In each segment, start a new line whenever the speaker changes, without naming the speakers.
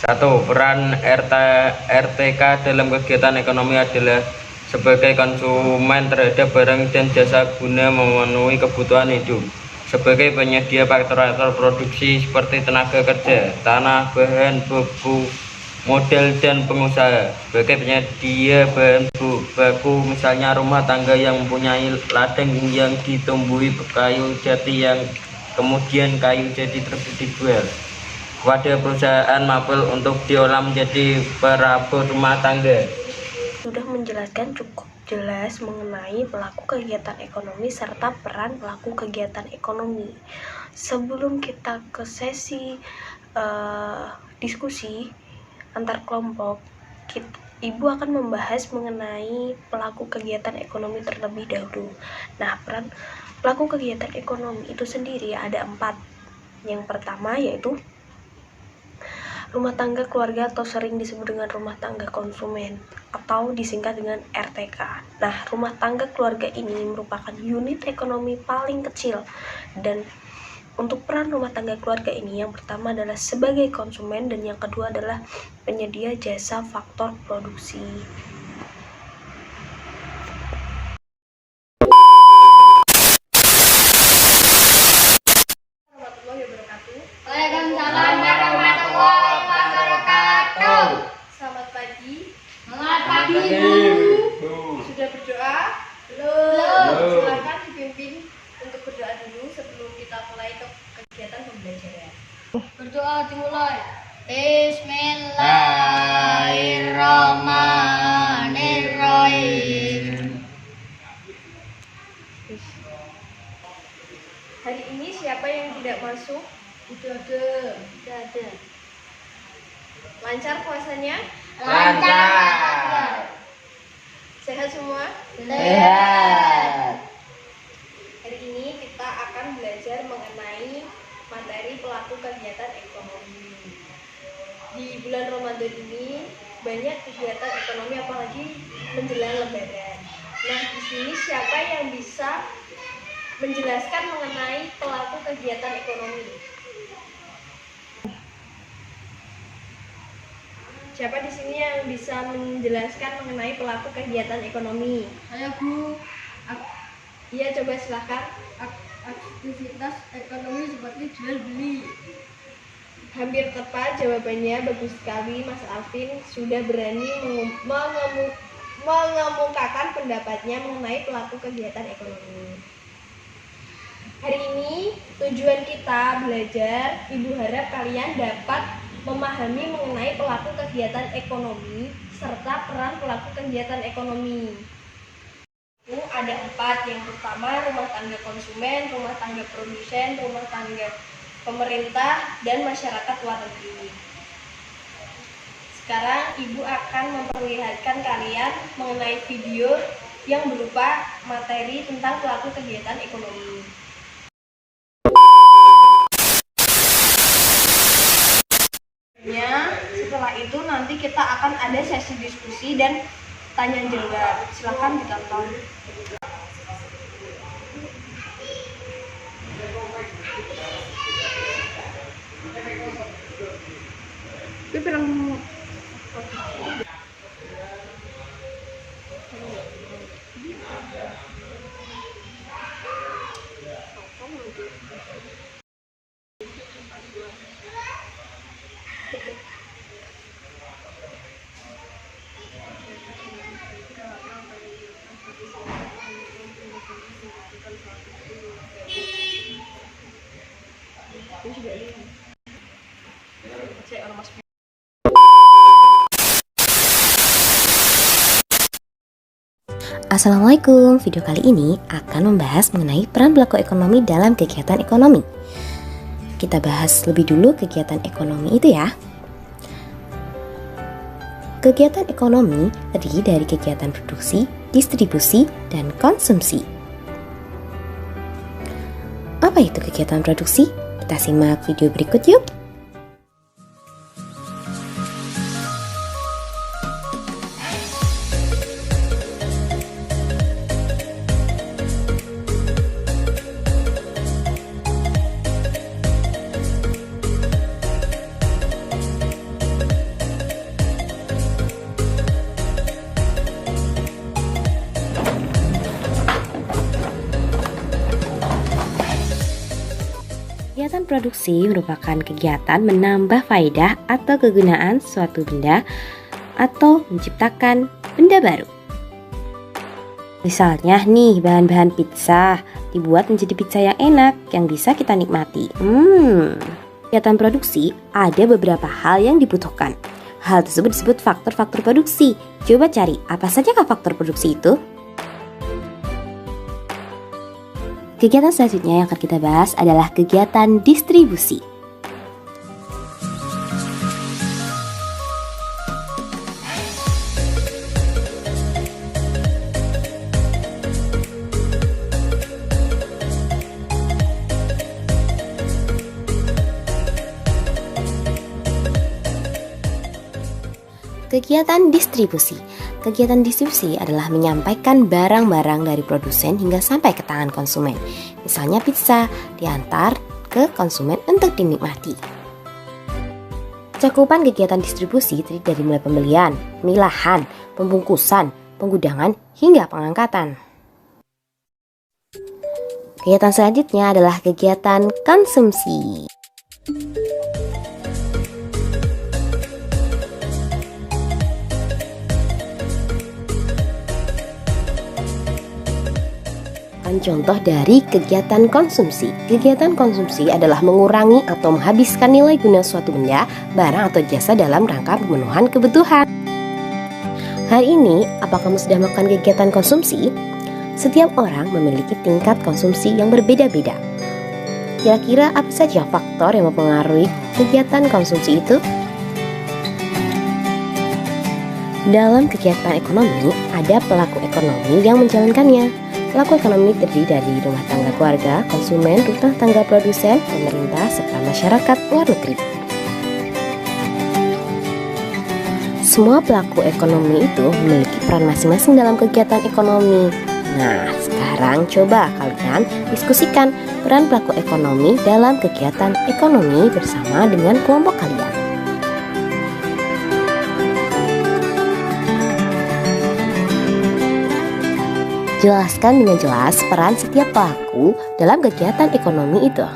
Satu, peran RTK dalam kegiatan ekonomi adalah sebagai konsumen terhadap barang dan jasa guna memenuhi kebutuhan hidup. Sebagai penyedia faktor-faktor produksi seperti tenaga kerja, tanah, bahan baku, modal, dan pengusaha. Sebagai penyedia bahan baku, misalnya rumah tangga yang mempunyai ladang yang ditumbuhi kayu jati yang kemudian kayu jati tersebut dijual kepada perusahaan mabel untuk diolah menjadi perabot rumah tangga.
Sudah menjelaskan cukup jelas mengenai pelaku kegiatan ekonomi serta peran pelaku kegiatan ekonomi. Sebelum kita ke sesi diskusi antar kelompok, Ibu akan membahas mengenai pelaku kegiatan ekonomi terlebih dahulu. Nah, peran pelaku kegiatan ekonomi itu sendiri ada 4. Yang pertama yaitu rumah tangga keluarga atau sering disebut dengan rumah tangga konsumen atau disingkat dengan RTK. Nah, rumah tangga keluarga ini merupakan unit ekonomi paling kecil, dan untuk peran rumah tangga keluarga ini yang pertama adalah sebagai konsumen dan yang kedua adalah penyedia jasa faktor produksi.
Waalaikumsalam warahmatullahi wabarakatuh.
Selamat pagi.
Selamat pagi, Bu.
Sudah berdoa?
Belum.
Silakan dipimpin untuk berdoa dulu sebelum kita mulai ke kegiatan pembelajaran.
Berdoa dimulai. Bismillahirrahmanirrahim.
Hari ini siapa yang tidak masuk?
Sudah ada.
Lancar puasanya?
Lancar.
Sehat semua?
Sehat.
Hari ini kita akan belajar mengenai materi pelaku kegiatan ekonomi. Di bulan Ramadan ini banyak kegiatan ekonomi apalagi menjelang Lebaran. Nah, di sini siapa yang bisa menjelaskan mengenai pelaku kegiatan ekonomi? Siapa di sini yang bisa menjelaskan mengenai pelaku kegiatan ekonomi?
Saya, Bu.
Iya, coba silakan.
Aktivitas ekonomi seperti jual beli.
Hampir tepat jawabannya, bagus sekali Mas Alvin sudah berani mengemukakan pendapatnya mengenai pelaku kegiatan ekonomi. Hari ini tujuan kita belajar, Ibu harap kalian dapat memahami mengenai pelaku kegiatan ekonomi serta peran pelaku kegiatan ekonomi. Ada 4. Yang pertama rumah tangga konsumen, rumah tangga produsen, rumah tangga pemerintah, dan masyarakat luar negeri. Sekarang Ibu akan memperlihatkan kalian mengenai video yang berupa materi tentang pelaku kegiatan ekonomi. Setelah itu nanti kita akan ada sesi diskusi dan tanya jawab. Silakan ditonton.
Assalamualaikum, video kali ini akan membahas mengenai peran pelaku ekonomi dalam kegiatan ekonomi. Kita bahas lebih dulu kegiatan ekonomi itu ya. Kegiatan ekonomi terdiri dari kegiatan produksi, distribusi, dan konsumsi. Apa itu kegiatan produksi? Kita simak video berikut yuk. Kegiatan produksi merupakan kegiatan menambah faedah atau kegunaan suatu benda atau menciptakan benda baru. Misalnya nih, bahan-bahan pizza dibuat menjadi pizza yang enak yang bisa kita nikmati. Kegiatan produksi ada beberapa hal yang dibutuhkan. Hal tersebut disebut faktor-faktor produksi. Coba cari, apa sajakah faktor produksi itu? Kegiatan selanjutnya yang akan kita bahas adalah kegiatan distribusi. Kegiatan distribusi. Kegiatan distribusi adalah menyampaikan barang-barang dari produsen hingga sampai ke tangan konsumen. Misalnya pizza diantar ke konsumen untuk dinikmati. Cakupan kegiatan distribusi terdiri dari mulai pembelian, pemilahan, pembungkusan, penggudangan, hingga pengangkatan. Kegiatan selanjutnya adalah kegiatan konsumsi. Contoh dari kegiatan konsumsi. Kegiatan konsumsi adalah mengurangi atau menghabiskan nilai guna suatu benda, barang atau jasa dalam rangka pemenuhan kebutuhan. Hari ini, apa kamu sudah melakukan kegiatan konsumsi? Setiap orang memiliki tingkat konsumsi yang berbeda-beda. Kira-kira apa saja faktor yang mempengaruhi kegiatan konsumsi itu? Dalam kegiatan ekonomi, ada pelaku ekonomi yang menjalankannya. Pelaku ekonomi terdiri dari rumah tangga keluarga, konsumen, rumah tangga produsen, pemerintah, serta masyarakat luar negeri. Semua pelaku ekonomi itu memiliki peran masing-masing dalam kegiatan ekonomi. Nah, sekarang coba kalian diskusikan peran pelaku ekonomi dalam kegiatan ekonomi bersama dengan kelompok kalian. Jelaskan dengan jelas peran setiap pelaku dalam kegiatan ekonomi itu.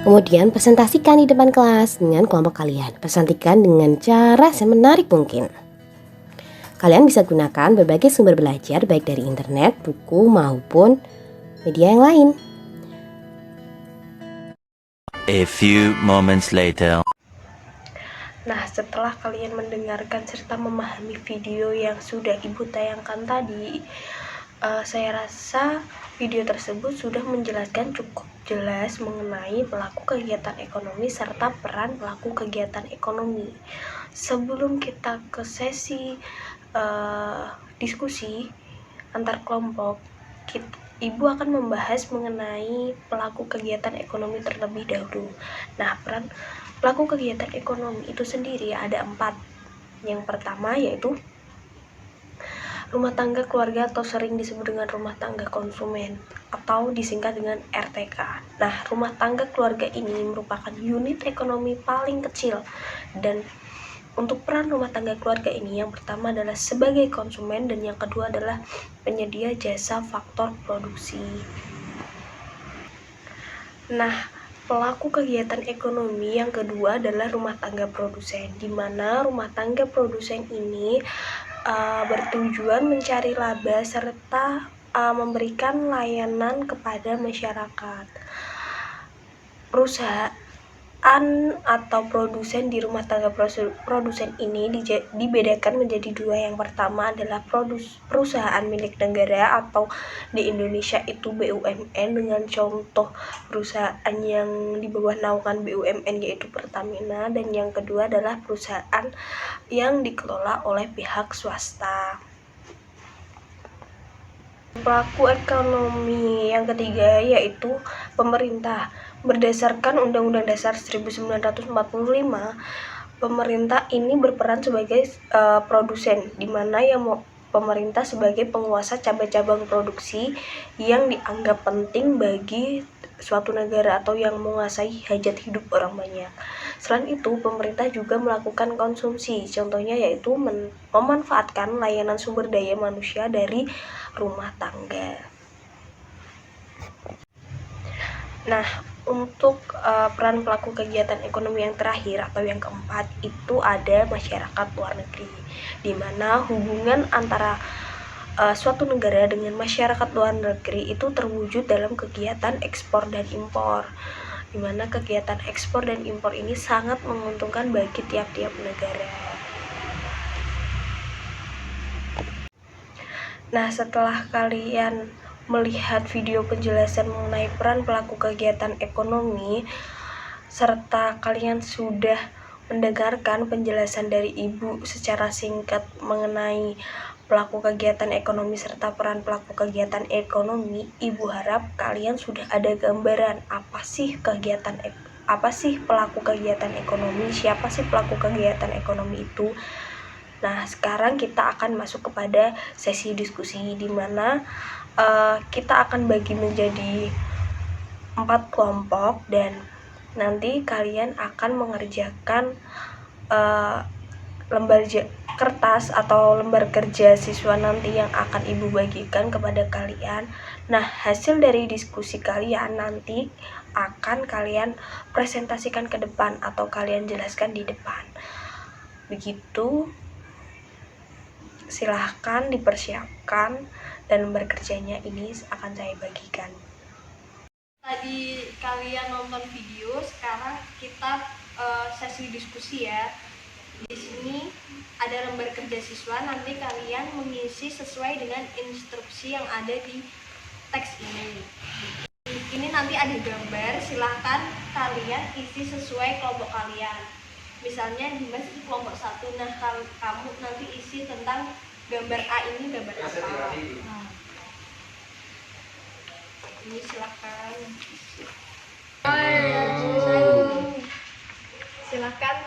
Kemudian presentasikan di depan kelas dengan kelompok kalian. Presentasikan dengan cara semenarik mungkin. Kalian bisa gunakan berbagai sumber belajar baik dari internet, buku maupun media yang lain.
A few moments later.
Nah, setelah kalian mendengarkan serta memahami video yang sudah Ibu tayangkan tadi, saya rasa video tersebut sudah menjelaskan cukup jelas mengenai pelaku kegiatan ekonomi serta peran pelaku kegiatan ekonomi. Sebelum kita ke sesi diskusi antar kelompok, Ibu akan membahas mengenai pelaku kegiatan ekonomi terlebih dahulu. Nah, peran pelaku kegiatan ekonomi itu sendiri ada 4. Yang pertama yaitu rumah tangga keluarga atau sering disebut dengan rumah tangga konsumen atau disingkat dengan RTK. Nah, rumah tangga keluarga ini merupakan unit ekonomi paling kecil, dan untuk peran rumah tangga keluarga ini yang pertama adalah sebagai konsumen dan yang kedua adalah penyedia jasa faktor produksi. Nah, pelaku kegiatan ekonomi yang kedua adalah rumah tangga produsen, di mana rumah tangga produsen ini bertujuan mencari laba serta memberikan layanan kepada masyarakat. Perusahaan atau produsen di rumah tangga produsen ini dibedakan menjadi 2. Yang pertama adalah perusahaan milik negara atau di Indonesia itu BUMN, dengan contoh perusahaan yang di bawah naungan BUMN yaitu Pertamina, dan yang kedua adalah perusahaan yang dikelola oleh pihak swasta. Pelaku ekonomi yang ketiga yaitu pemerintah. Berdasarkan Undang-Undang Dasar 1945, pemerintah ini berperan sebagai produsen, di mana pemerintah sebagai penguasa cabang-cabang produksi yang dianggap penting bagi suatu negara atau yang menguasai hajat hidup orang banyak. Selain itu, pemerintah juga melakukan konsumsi, contohnya yaitu memanfaatkan layanan sumber daya manusia dari rumah tangga. Nah, untuk peran pelaku kegiatan ekonomi yang terakhir atau yang keempat itu ada masyarakat luar negeri, di mana hubungan antara suatu negara dengan masyarakat luar negeri itu terwujud dalam kegiatan ekspor dan impor, di mana kegiatan ekspor dan impor ini sangat menguntungkan bagi tiap-tiap negara. Nah, setelah kalian melihat video penjelasan mengenai peran pelaku kegiatan ekonomi, serta kalian sudah mendengarkan penjelasan dari Ibu secara singkat mengenai pelaku kegiatan ekonomi serta peran pelaku kegiatan ekonomi, Ibu harap kalian sudah ada gambaran apa sih pelaku kegiatan ekonomi, siapa sih pelaku kegiatan ekonomi itu. Nah, sekarang kita akan masuk kepada sesi diskusi di mana kita akan bagi menjadi 4 kelompok dan nanti kalian akan mengerjakan lembar kertas atau lembar kerja siswa nanti yang akan Ibu bagikan kepada kalian. Nah, hasil dari diskusi kalian nanti akan kalian presentasikan ke depan atau kalian jelaskan di depan. Begitu, silahkan dipersiapkan dan lembar kerjanya ini akan saya bagikan. Tadi kalian nonton video, sekarang kita sesi diskusi ya. Di sini ada lembar kerja siswa, nanti kalian mengisi sesuai dengan instruksi yang ada di teks ini. Ini nanti ada gambar, silahkan kalian isi sesuai kelompok kalian. Misalnya Dimas di kelompok 1, nah kamu nanti isi tentang gambar A ini gambar apa. Ini silahkan. Silahkan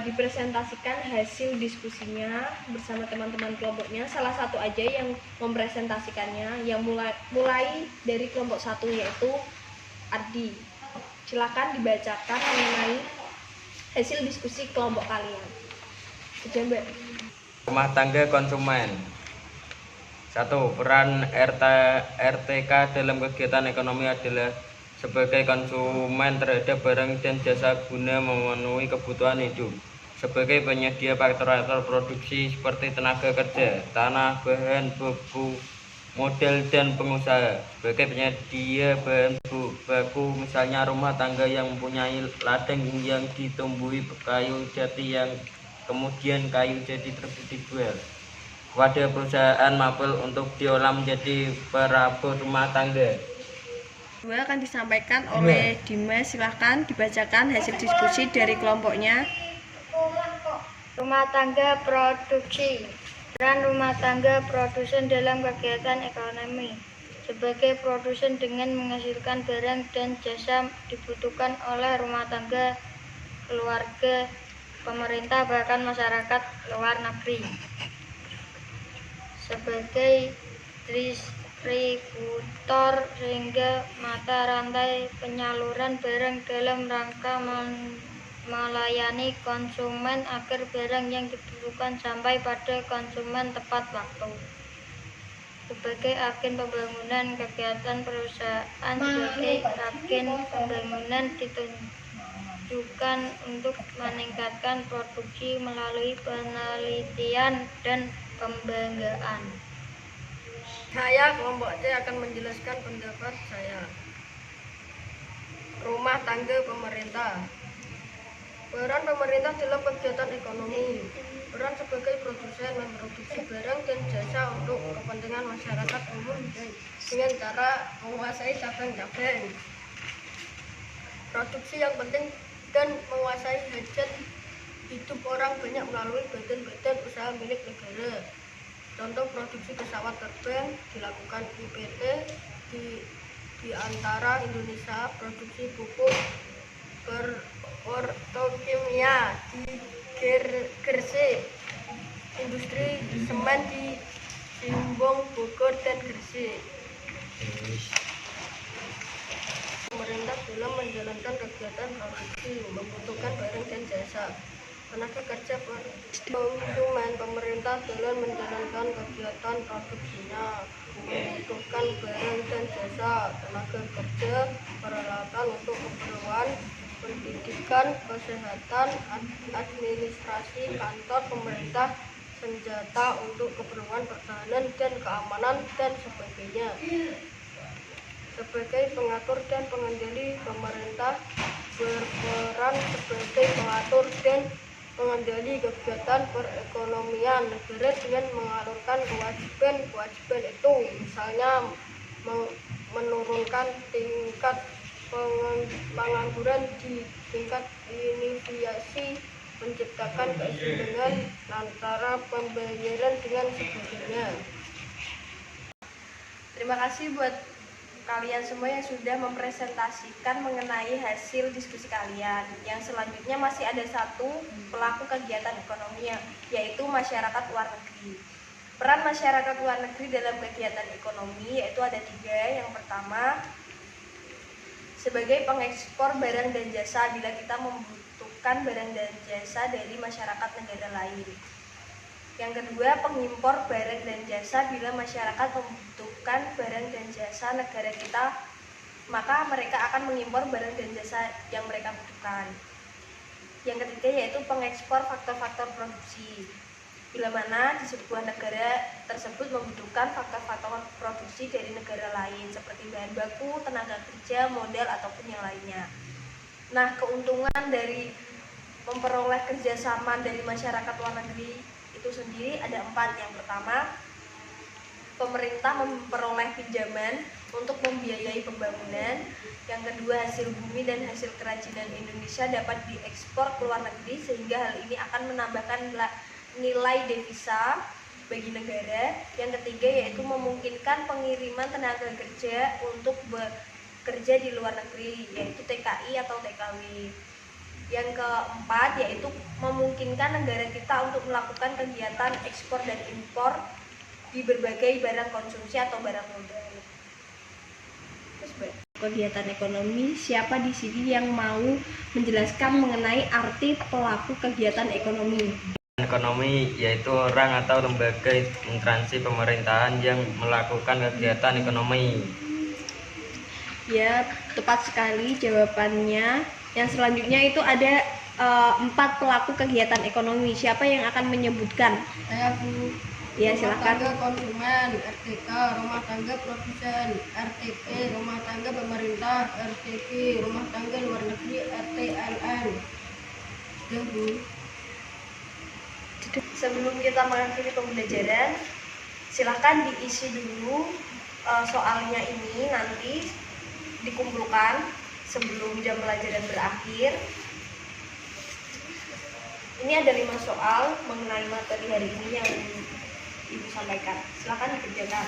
dipresentasikan hasil diskusinya bersama teman-teman kelompoknya. Salah satu aja yang mempresentasikannya, yang mulai dari kelompok 1 yaitu Ardi. Silahkan dibacakan mengenai hasil diskusi kelompok kalian. Kejambar.
Rumah tangga konsumen. 1. Peran RTK dalam kegiatan ekonomi adalah sebagai konsumen terhadap barang dan jasa guna memenuhi kebutuhan hidup, sebagai penyedia faktor-faktor produksi seperti tenaga kerja, tanah, bahan baku, modal, dan pengusaha, sebagai penyedia bahan baku misalnya rumah tangga yang mempunyai ladang yang ditumbuhi kayu jati yang kemudian kayu jati tersebut dijual kepada perusahaan mabel untuk diolah menjadi perabot rumah tangga.
2 akan disampaikan oleh Dimas, silahkan dibacakan hasil diskusi dari kelompoknya.
Rumah tangga produksi. Peran rumah tangga produsen dalam kegiatan ekonomi. Sebagai produsen dengan menghasilkan barang dan jasa dibutuhkan oleh rumah tangga, keluarga, pemerintah, bahkan masyarakat luar negeri. Sebagai distributor sehingga mata rantai penyaluran barang dalam rangka melayani konsumen agar barang yang dibutuhkan sampai pada konsumen tepat waktu. Sebagai agen pembangunan, kegiatan perusahaan sebagai agen pembangunan ditujukan untuk meningkatkan produksi melalui penelitian dan pembanggaan.
Saya kelompok C akan menjelaskan pendapat saya. Rumah tangga pemerintah. Peran pemerintah dalam kegiatan ekonomi. Peran sebagai produsen memproduksi barang dan jasa untuk kepentingan masyarakat umum dengan cara menguasai cabang-cabang produksi yang penting dan menguasai hajat hidup orang banyak melalui badan-badan usaha milik negara. Contoh produksi pesawat terbang dilakukan IPT di antara Indonesia, produksi pupuk ortokimia di Gresik, industri semen di Simbong, Bogor, dan Gresik. Pemerintah dalam menjalankan kegiatan produksi membutuhkan barang dan jasa. tenaga kerja konsumen. Pemerintah dalam menjalankan kegiatan produksinya membutuhkan barang dan jasa tenaga kerja, peralatan untuk keperluan pendidikan, kesehatan, administrasi kantor pemerintah, senjata untuk keperluan pertahanan dan keamanan, dan sebagainya. Sebagai pengatur dan pengendali, pemerintah berperan sebagai pengatur dan pengendali kegiatan perekonomian negara dengan mengalurkan kewajiban itu, misalnya menurunkan tingkat pengangguran di tingkat inisiasi, menciptakan keseimbangan antara pembayaran dengan sebagainya.
Terima kasih buat kalian semua yang sudah mempresentasikan mengenai hasil diskusi kalian. Yang selanjutnya masih ada satu pelaku kegiatan ekonomi, yaitu masyarakat luar negeri. Peran masyarakat luar negeri dalam kegiatan ekonomi yaitu ada 3. Yang pertama, sebagai pengekspor barang dan jasa bila kita membutuhkan barang dan jasa dari masyarakat negara lain. Yang kedua, pengimpor barang dan jasa bila masyarakat membutuhkan barang dan jasa negara kita, maka mereka akan mengimpor barang dan jasa yang mereka butuhkan. Yang ketiga yaitu pengekspor faktor-faktor produksi. Bila mana di sebuah negara tersebut membutuhkan faktor-faktor produksi dari negara lain seperti bahan baku, tenaga kerja, modal, ataupun yang lainnya. Nah, keuntungan dari memperoleh kerjasama dari masyarakat luar negeri itu sendiri ada 4. Yang pertama, pemerintah memperoleh pinjaman untuk membiayai pembangunan. Yang kedua, hasil bumi dan hasil kerajinan Indonesia dapat diekspor ke luar negeri sehingga hal ini akan menambahkan nilai devisa bagi negara. Yang ketiga yaitu memungkinkan pengiriman tenaga kerja untuk bekerja di luar negeri, yaitu TKI atau TKW. Yang keempat yaitu memungkinkan negara kita untuk melakukan kegiatan ekspor dan impor di berbagai barang konsumsi atau barang modal. Kegiatan ekonomi, siapa di sini yang mau menjelaskan mengenai arti pelaku kegiatan ekonomi?
Ekonomi yaitu orang atau lembaga instansi pemerintahan yang melakukan kegiatan ekonomi.
Ya, tepat sekali jawabannya. Yang selanjutnya itu ada 4 pelaku kegiatan ekonomi. Siapa yang akan menyebutkan?
Saya, Bu.
Ya,
Rumah
silakan.
tangga konsumen, RTK, rumah tangga produsen, RTP, rumah tangga pemerintah, RTP, rumah tangga luar negeri, RTLN. Ya, Bu.
Sebelum kita mengakhiri pembelajaran, silakan diisi dulu soalnya ini, nanti dikumpulkan sebelum jam pelajaran berakhir. Ini ada 5 soal mengenai materi hari ini yang Ibu sampaikan. Silakan dikerjakan.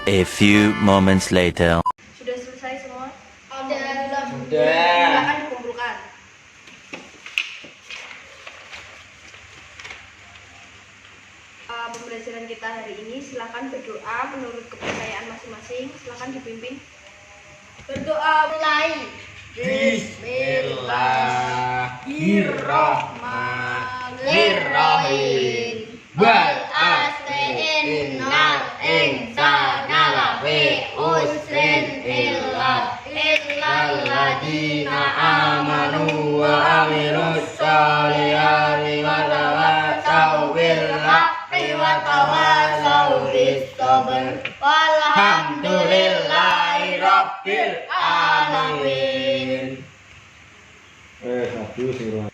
A few moments later.
Sudah selesai semua?
Alhamdulillah.
Silakan dikumpulkan. Pembelajaran kita hari ini, silakan berdoa menurut kepercayaan masing-masing. Silakan dipimpin.
Berdoa mulai. Bismillahirrahmanirrahim. Wal asri innal insana lafi usrin illa alladzina amanu wa amilus solihati wa tawasaw bil haqqi wa tawasaw bis sabr. Walhamdulillahi rabbil alamin.
Satu suruh